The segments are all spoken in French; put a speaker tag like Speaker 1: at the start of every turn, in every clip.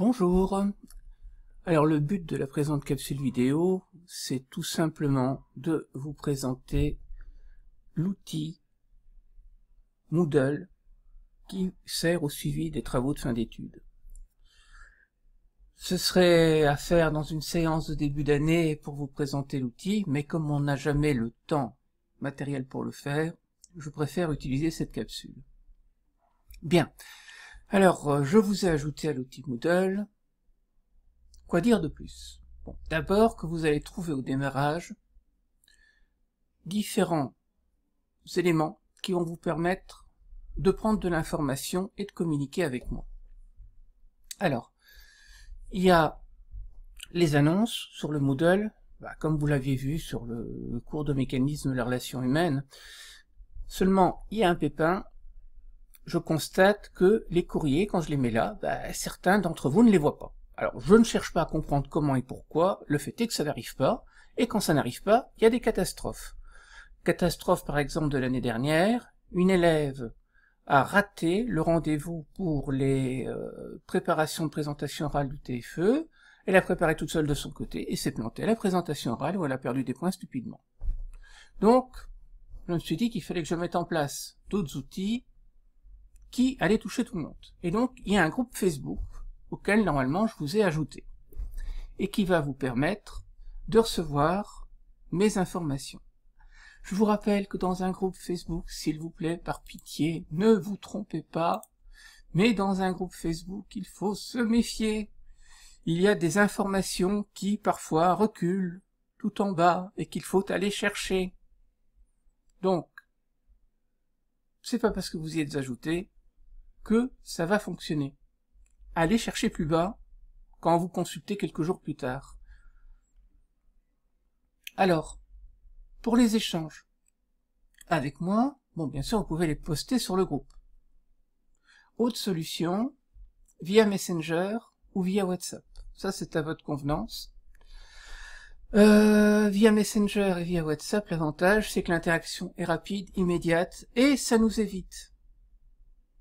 Speaker 1: Bonjour. Alors le but de la présente capsule vidéo, c'est tout simplement de vous présenter l'outil Moodle qui sert au suivi des travaux de fin d'études. Ce serait à faire dans une séance de début d'année pour vous présenter l'outil, mais comme on n'a jamais le temps matériel pour le faire, je préfère utiliser cette capsule. Bien. Alors, je vous ai ajouté à l'outil Moodle. Quoi dire de plus? Bon, d'abord que vous allez trouver au démarrage différents éléments qui vont vous permettre de prendre de l'information et de communiquer avec moi. Alors, il y a les annonces sur le Moodle, comme vous l'aviez vu sur le cours de mécanisme de la relation humaine. Seulement, il y a un pépin. Je constate que les courriers, quand je les mets là, certains d'entre vous ne les voient pas. Alors, je ne cherche pas à comprendre comment et pourquoi, le fait est que ça n'arrive pas, et quand ça n'arrive pas, il y a des catastrophes. Catastrophe, par exemple, de l'année dernière, une élève a raté le rendez-vous pour les préparations de présentation orale du TFE, elle a préparé toute seule de son côté, et s'est plantée à la présentation orale où elle a perdu des points stupidement. Donc, je me suis dit qu'il fallait que je mette en place d'autres outils qui allait toucher tout le monde. Et donc, il y a un groupe Facebook auquel, normalement, je vous ai ajouté, et qui va vous permettre de recevoir mes informations. Je vous rappelle que dans un groupe Facebook, s'il vous plaît, par pitié, ne vous trompez pas, mais dans un groupe Facebook, il faut se méfier. Il y a des informations qui, parfois, reculent tout en bas, et qu'il faut aller chercher. Donc, c'est pas parce que vous y êtes ajouté que ça va fonctionner. Allez chercher plus bas quand vous consultez quelques jours plus tard. Alors, pour les échanges avec moi, bon, bien sûr, vous pouvez les poster sur le groupe. Autre solution, via Messenger ou via WhatsApp. Ça, c'est à votre convenance. Via Messenger et via WhatsApp, l'avantage, c'est que l'interaction est rapide, immédiate, et ça nous évite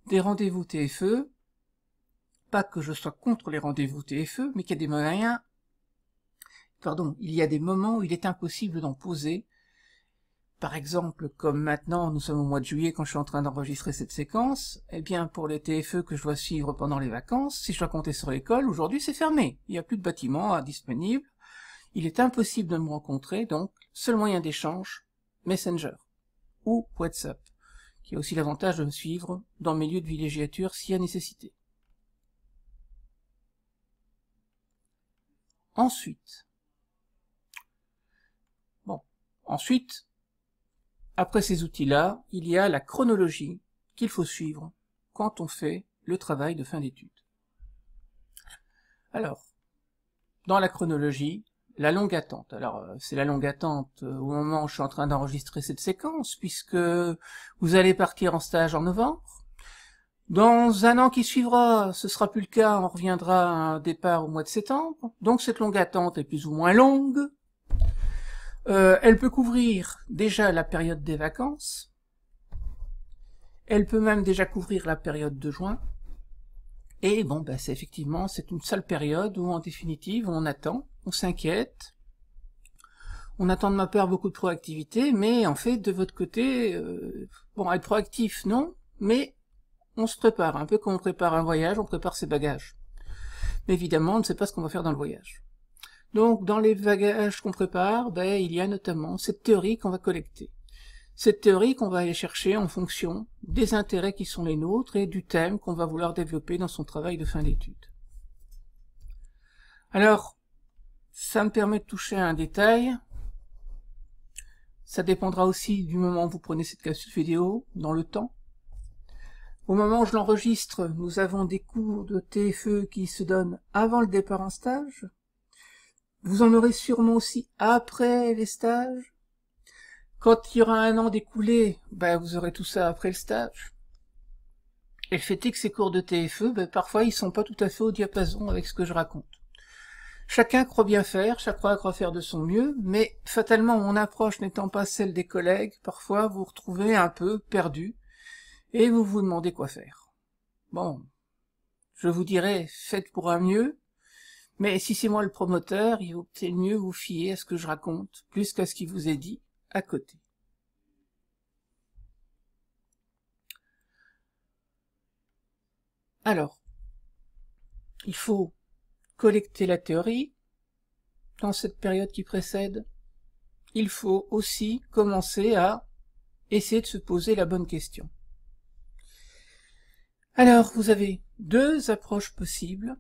Speaker 1: des rendez-vous TFE, pas que je sois contre les rendez-vous TFE, mais qu'il y a des moyens, il y a des moments où il est impossible d'en poser. Par exemple, comme maintenant, nous sommes au mois de juillet quand je suis en train d'enregistrer cette séquence, eh bien, pour les TFE que je dois suivre pendant les vacances, si je dois compter sur l'école, aujourd'hui c'est fermé. Il n'y a plus de bâtiment disponible. Il est impossible de me rencontrer, donc, seul moyen d'échange, Messenger ou WhatsApp, qui a aussi l'avantage de me suivre dans mes lieux de villégiature s'il y a nécessité. Ensuite, après ces outils-là, il y a la chronologie qu'il faut suivre quand on fait le travail de fin d'études. Alors, dans la chronologie, la longue attente. Alors, c'est la longue attente au moment où je suis en train d'enregistrer cette séquence, puisque vous allez partir en stage en novembre. Dans un an qui suivra, ce sera plus le cas, on reviendra à un départ au mois de septembre. Donc cette longue attente est plus ou moins longue. Elle peut couvrir déjà la période des vacances. Elle peut même déjà couvrir la période de juin. Et bon, c'est une seule période où, en définitive, on attend, on s'inquiète. On attend de ma part beaucoup de proactivité, mais en fait, de votre côté, être proactif, non, mais on se prépare, un peu comme on prépare un voyage, on prépare ses bagages. Mais évidemment, on ne sait pas ce qu'on va faire dans le voyage. Donc, dans les bagages qu'on prépare, il y a notamment cette théorie qu'on va collecter. Cette théorie qu'on va aller chercher en fonction des intérêts qui sont les nôtres et du thème qu'on va vouloir développer dans son travail de fin d'études. Alors, ça me permet de toucher à un détail. Ça dépendra aussi du moment où vous prenez cette capsule vidéo, dans le temps. Au moment où je l'enregistre, nous avons des cours de TFE qui se donnent avant le départ en stage. Vous en aurez sûrement aussi après les stages. Quand il y aura un an d'écoulé, vous aurez tout ça après le stage. Et le fait est que ces cours de TFE, parfois ils sont pas tout à fait au diapason avec ce que je raconte. Chacun croit bien faire, chacun croit faire de son mieux, mais fatalement mon approche n'étant pas celle des collègues, parfois vous vous retrouvez un peu perdu, et vous vous demandez quoi faire. Bon, je vous dirais, faites pour un mieux, mais si c'est moi le promoteur, il vaut peut-être mieux vous fier à ce que je raconte, plus qu'à ce qui vous est dit à côté. Alors, il faut collecter la théorie dans cette période qui précède. Il faut aussi commencer à essayer de se poser la bonne question. Alors, vous avez deux approches possibles.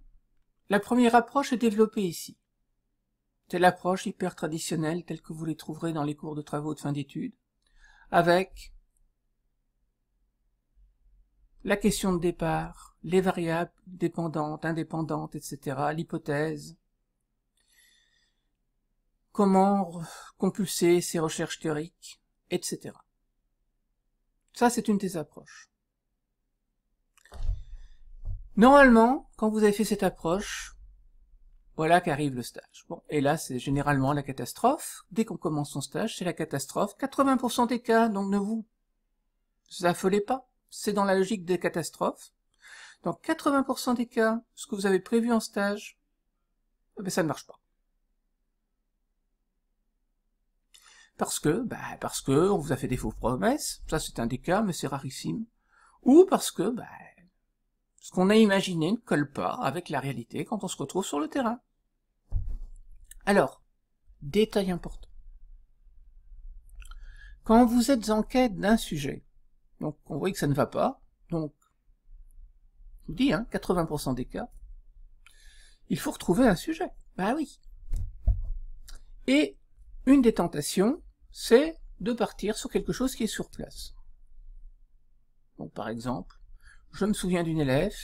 Speaker 1: La première approche est développée ici. C'est l'approche hyper traditionnelle telle que vous les trouverez dans les cours de travaux de fin d'études, avec la question de départ, les variables dépendantes, indépendantes, etc., l'hypothèse, comment compulser ces recherches théoriques, etc. Ça, c'est une des approches. Normalement, quand vous avez fait cette approche, voilà qu'arrive le stage. Bon, et là, c'est généralement la catastrophe. Dès qu'on commence son stage, c'est la catastrophe. 80% des cas, donc ne vous affolez pas. C'est dans la logique des catastrophes. Dans 80% des cas, ce que vous avez prévu en stage, eh bien, ça ne marche pas. Parce que on vous a fait des fausses promesses, ça c'est un des cas, mais c'est rarissime. Ou parce que, ce qu'on a imaginé ne colle pas avec la réalité quand on se retrouve sur le terrain. Alors, détail important. Quand vous êtes en quête d'un sujet, donc on voit que ça ne va pas, donc, je vous dis, 80% des cas, il faut retrouver un sujet. Bah oui. Et une des tentations, c'est de partir sur quelque chose qui est sur place. Donc par exemple, je me souviens d'une élève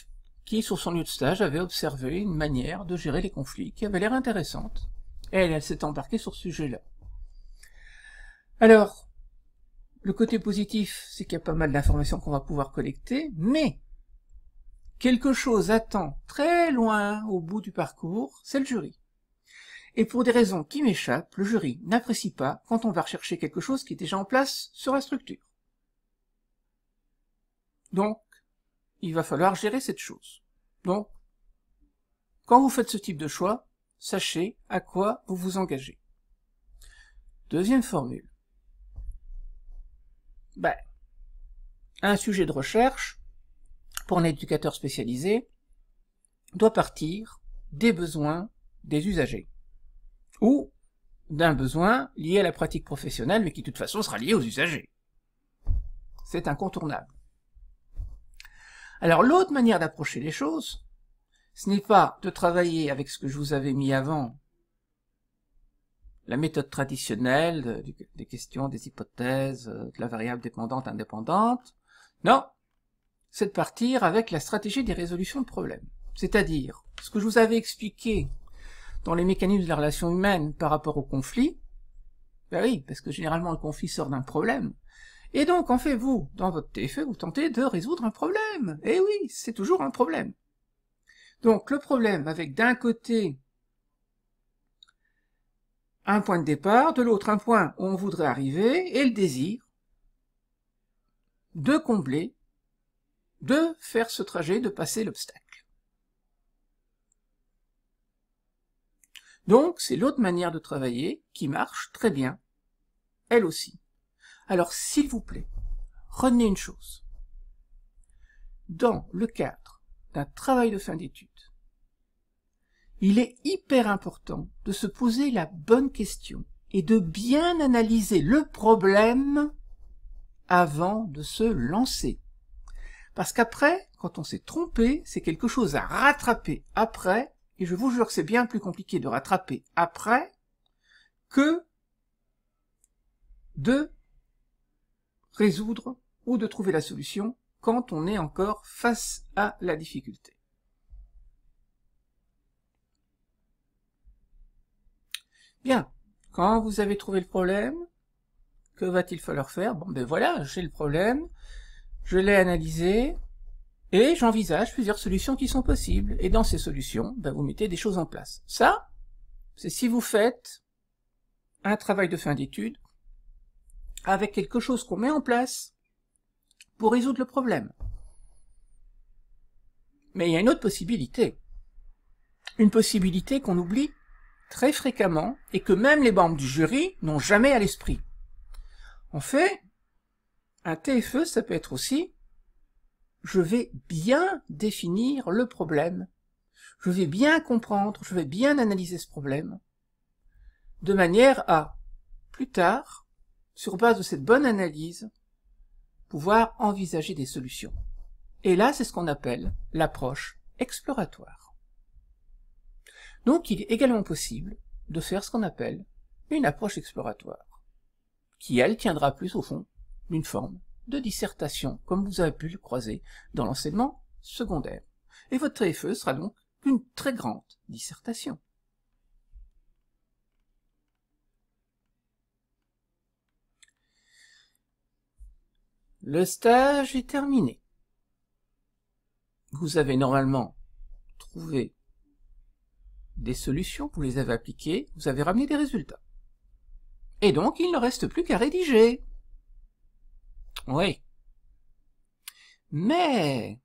Speaker 1: qui, sur son lieu de stage, avait observé une manière de gérer les conflits qui avait l'air intéressante. Et elle s'est embarquée sur ce sujet-là. Alors, le côté positif, c'est qu'il y a pas mal d'informations qu'on va pouvoir collecter, mais quelque chose attend très loin au bout du parcours, c'est le jury. Et pour des raisons qui m'échappent, le jury n'apprécie pas quand on va rechercher quelque chose qui est déjà en place sur la structure. Donc, il va falloir gérer cette chose. Donc, quand vous faites ce type de choix, sachez à quoi vous vous engagez. Deuxième formule. Un sujet de recherche, pour un éducateur spécialisé, doit partir des besoins des usagers, ou d'un besoin lié à la pratique professionnelle, mais qui de toute façon sera lié aux usagers. C'est incontournable. Alors l'autre manière d'approcher les choses, ce n'est pas de travailler avec ce que je vous avais mis avant, la méthode traditionnelle des questions, des hypothèses, de la variable dépendante, indépendante. Non, c'est de partir avec la stratégie des résolutions de problèmes. C'est-à-dire, ce que je vous avais expliqué dans les mécanismes de la relation humaine par rapport au conflit, ben oui, parce que généralement le conflit sort d'un problème. Et donc, en fait, vous, dans votre TFE, vous tentez de résoudre un problème. Et oui, c'est toujours un problème. Donc, le problème avec d'un côté un point de départ, de l'autre un point où on voudrait arriver, et le désir de combler, de faire ce trajet, de passer l'obstacle. Donc, c'est l'autre manière de travailler qui marche très bien, elle aussi. Alors, s'il vous plaît, retenez une chose. Dans le cadre d'un travail de fin d'études, il est hyper important de se poser la bonne question et de bien analyser le problème avant de se lancer. Parce qu'après, quand on s'est trompé, c'est quelque chose à rattraper après, et je vous jure que c'est bien plus compliqué de rattraper après que de résoudre ou de trouver la solution quand on est encore face à la difficulté. Bien, quand vous avez trouvé le problème, que va-t-il falloir faire? Bon, ben voilà, j'ai le problème, je l'ai analysé, et j'envisage plusieurs solutions qui sont possibles. Et dans ces solutions, ben vous mettez des choses en place. Ça, c'est si vous faites un travail de fin d'études avec quelque chose qu'on met en place pour résoudre le problème. Mais il y a une autre possibilité. Une possibilité qu'on oublie très fréquemment et que même les membres du jury n'ont jamais à l'esprit. En fait, un TFE, ça peut être aussi « je vais bien définir le problème, je vais bien comprendre, je vais bien analyser ce problème », de manière à, plus tard, sur base de cette bonne analyse, pouvoir envisager des solutions. Et là, c'est ce qu'on appelle l'approche exploratoire. Donc, il est également possible de faire ce qu'on appelle une approche exploratoire, qui, elle, tiendra plus au fond d'une forme de dissertation, comme vous avez pu le croiser dans l'enseignement secondaire. Et votre TFE sera donc une très grande dissertation. Le stage est terminé. Vous avez normalement trouvé des solutions, vous les avez appliquées, vous avez ramené des résultats. Et donc, il ne reste plus qu'à rédiger. Oui. Mais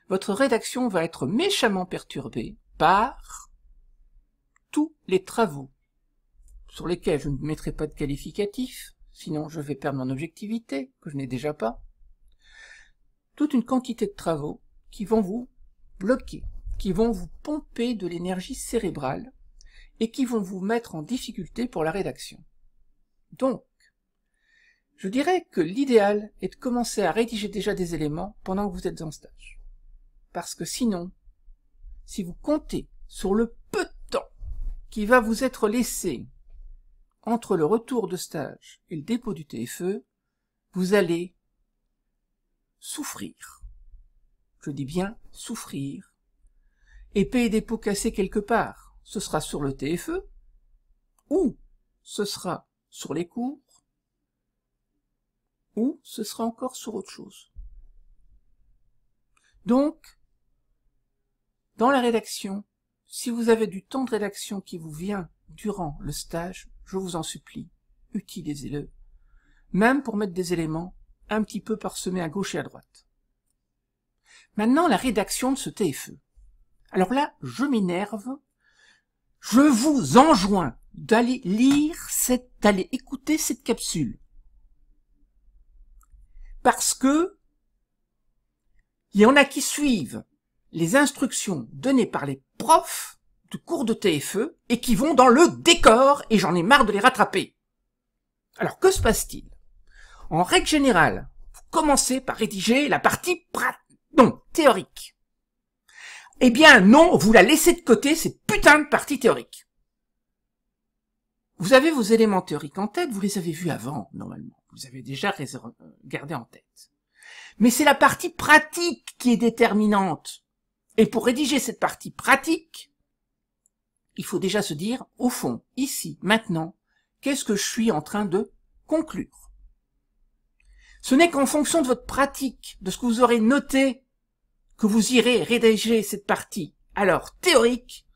Speaker 1: votre rédaction va être méchamment perturbée par tous les travaux sur lesquels je ne mettrai pas de qualificatif, sinon je vais perdre mon objectivité, que je n'ai déjà pas. Toute une quantité de travaux qui vont vous bloquer, qui vont vous pomper de l'énergie cérébrale et qui vont vous mettre en difficulté pour la rédaction. Donc, je dirais que l'idéal est de commencer à rédiger déjà des éléments pendant que vous êtes en stage. Parce que sinon, si vous comptez sur le peu de temps qui va vous être laissé entre le retour de stage et le dépôt du TFE, vous allez souffrir. Je dis bien souffrir. Et payer des pots cassés quelque part. Ce sera sur le TFE, ou ce sera sur les cours, ou ce sera encore sur autre chose. Donc, dans la rédaction, si vous avez du temps de rédaction qui vous vient durant le stage, je vous en supplie, utilisez-le, même pour mettre des éléments un petit peu parsemés à gauche et à droite. Maintenant, la rédaction de ce TFE. Alors là, je m'énerve, je vous enjoins d'aller d'aller écouter cette capsule. Parce que il y en a qui suivent les instructions données par les profs du cours de TFE et qui vont dans le décor et j'en ai marre de les rattraper. Alors que se passe-t-il? En règle générale, vous commencez par rédiger la partie théorique. Eh bien non, vous la laissez de côté, cette putain de partie théorique. Vous avez vos éléments théoriques en tête, vous les avez vus avant, normalement. Vous avez déjà gardé en tête. Mais c'est la partie pratique qui est déterminante. Et pour rédiger cette partie pratique, il faut déjà se dire, au fond, ici, maintenant, qu'est-ce que je suis en train de conclure? Ce n'est qu'en fonction de votre pratique, de ce que vous aurez noté, que vous irez rédiger cette partie, alors théorique,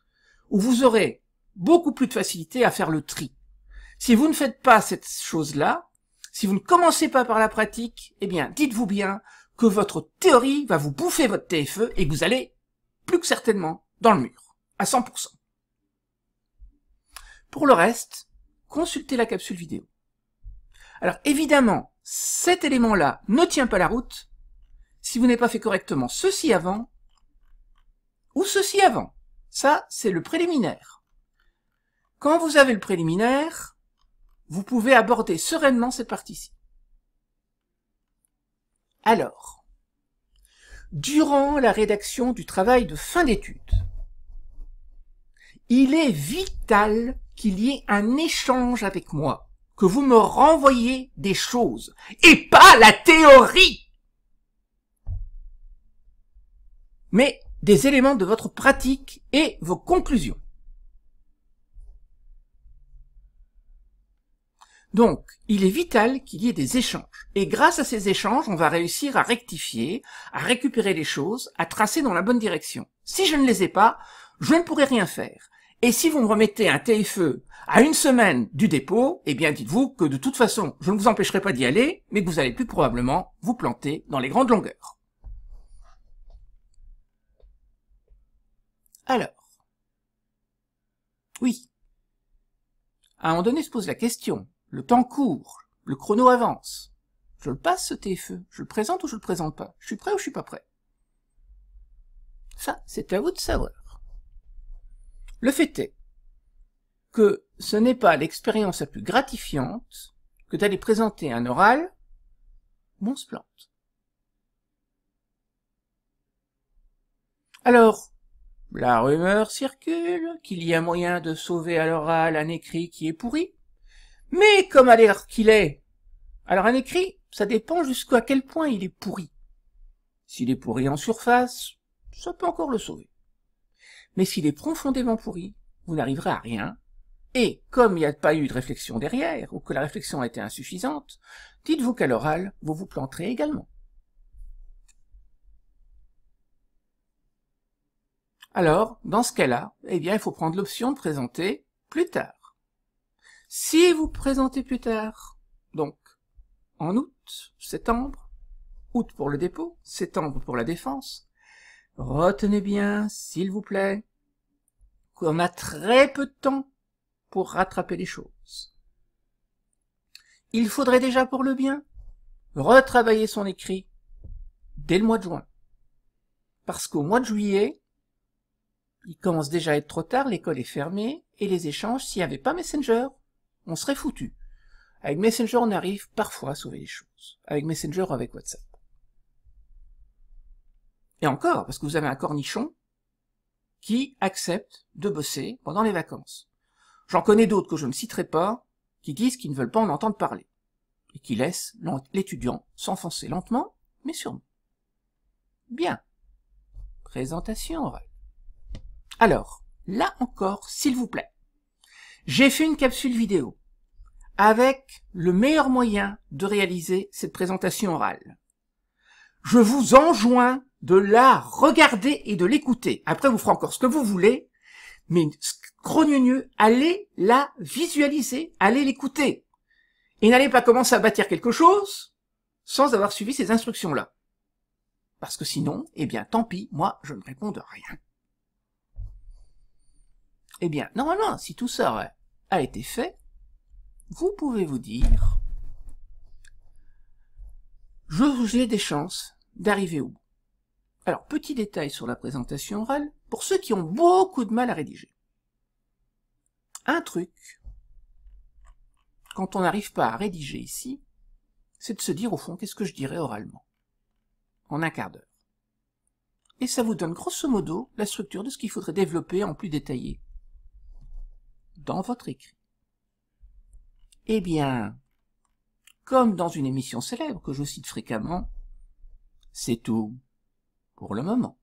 Speaker 1: où vous aurez beaucoup plus de facilité à faire le tri. Si vous ne faites pas cette chose-là, si vous ne commencez pas par la pratique, eh bien, dites-vous bien que votre théorie va vous bouffer votre TFE et que vous allez, plus que certainement, dans le mur, à 100%. Pour le reste, consultez la capsule vidéo. Alors, évidemment, cet élément-là ne tient pas la route si vous n'avez pas fait correctement ceci avant ou ceci avant. Ça, c'est le préliminaire. Quand vous avez le préliminaire, vous pouvez aborder sereinement cette partie-ci. Alors, durant la rédaction du travail de fin d'études, il est vital qu'il y ait un échange avec moi, que vous me renvoyiez des choses, et pas la théorie, mais des éléments de votre pratique et vos conclusions. Donc, il est vital qu'il y ait des échanges. Et grâce à ces échanges, on va réussir à rectifier, à récupérer les choses, à tracer dans la bonne direction. Si je ne les ai pas, je ne pourrai rien faire. Et si vous me remettez un TFE à une semaine du dépôt, eh bien dites-vous que de toute façon, je ne vous empêcherai pas d'y aller, mais que vous allez plus probablement vous planter dans les grandes longueurs. Alors, oui, à un moment donné se pose la question, le temps court, le chrono avance, je le passe ce TFE, je le présente ou je le présente pas, je suis prêt ou je suis pas prêt? Ça, c'est à vous de savoir. Le fait est que ce n'est pas l'expérience la plus gratifiante que d'aller présenter un oral où on se plante. Alors, la rumeur circule qu'il y a moyen de sauver à l'oral un écrit qui est pourri, mais comme à l'air qu'il est, alors un écrit, ça dépend jusqu'à quel point il est pourri. S'il est pourri en surface, ça peut encore le sauver. Mais s'il est profondément pourri, vous n'arriverez à rien, et comme il n'y a pas eu de réflexion derrière, ou que la réflexion a été insuffisante, dites-vous qu'à l'oral, vous vous planterez également. Alors, dans ce cas-là, eh bien, il faut prendre l'option de présenter plus tard. Si vous présentez plus tard, donc en août, septembre, août pour le dépôt, septembre pour la défense, retenez bien, s'il vous plaît, qu'on a très peu de temps pour rattraper les choses. Il faudrait déjà pour le bien retravailler son écrit dès le mois de juin. Parce qu'au mois de juillet, il commence déjà à être trop tard, l'école est fermée, et les échanges, s'il n'y avait pas Messenger, on serait foutu. Avec Messenger, on arrive parfois à sauver les choses. Avec Messenger ou avec WhatsApp. Et encore, parce que vous avez un cornichon qui accepte de bosser pendant les vacances. J'en connais d'autres que je ne citerai pas, qui disent qu'ils ne veulent pas en entendre parler, et qui laissent l'étudiant s'enfoncer lentement, mais sûrement. Bien. Présentation orale. Alors, là encore, s'il vous plaît, j'ai fait une capsule vidéo avec le meilleur moyen de réaliser cette présentation orale. Je vous enjoins de la regarder et de l'écouter. Après, vous ferez encore ce que vous voulez, mais grogneux, allez la visualiser, allez l'écouter. Et n'allez pas commencer à bâtir quelque chose sans avoir suivi ces instructions-là. Parce que sinon, eh bien, tant pis, moi, je ne réponds de rien. Eh bien, normalement, si tout ça a été fait, vous pouvez vous dire, j'ai des chances d'arriver au bout. Alors, petit détail sur la présentation orale, pour ceux qui ont beaucoup de mal à rédiger. Un truc, quand on n'arrive pas à rédiger ici, c'est de se dire au fond, qu'est-ce que je dirais oralement? En un quart d'heure. Et ça vous donne grosso modo la structure de ce qu'il faudrait développer en plus détaillé dans votre écrit. Eh bien, comme dans une émission célèbre que je cite fréquemment, c'est tout pour le moment.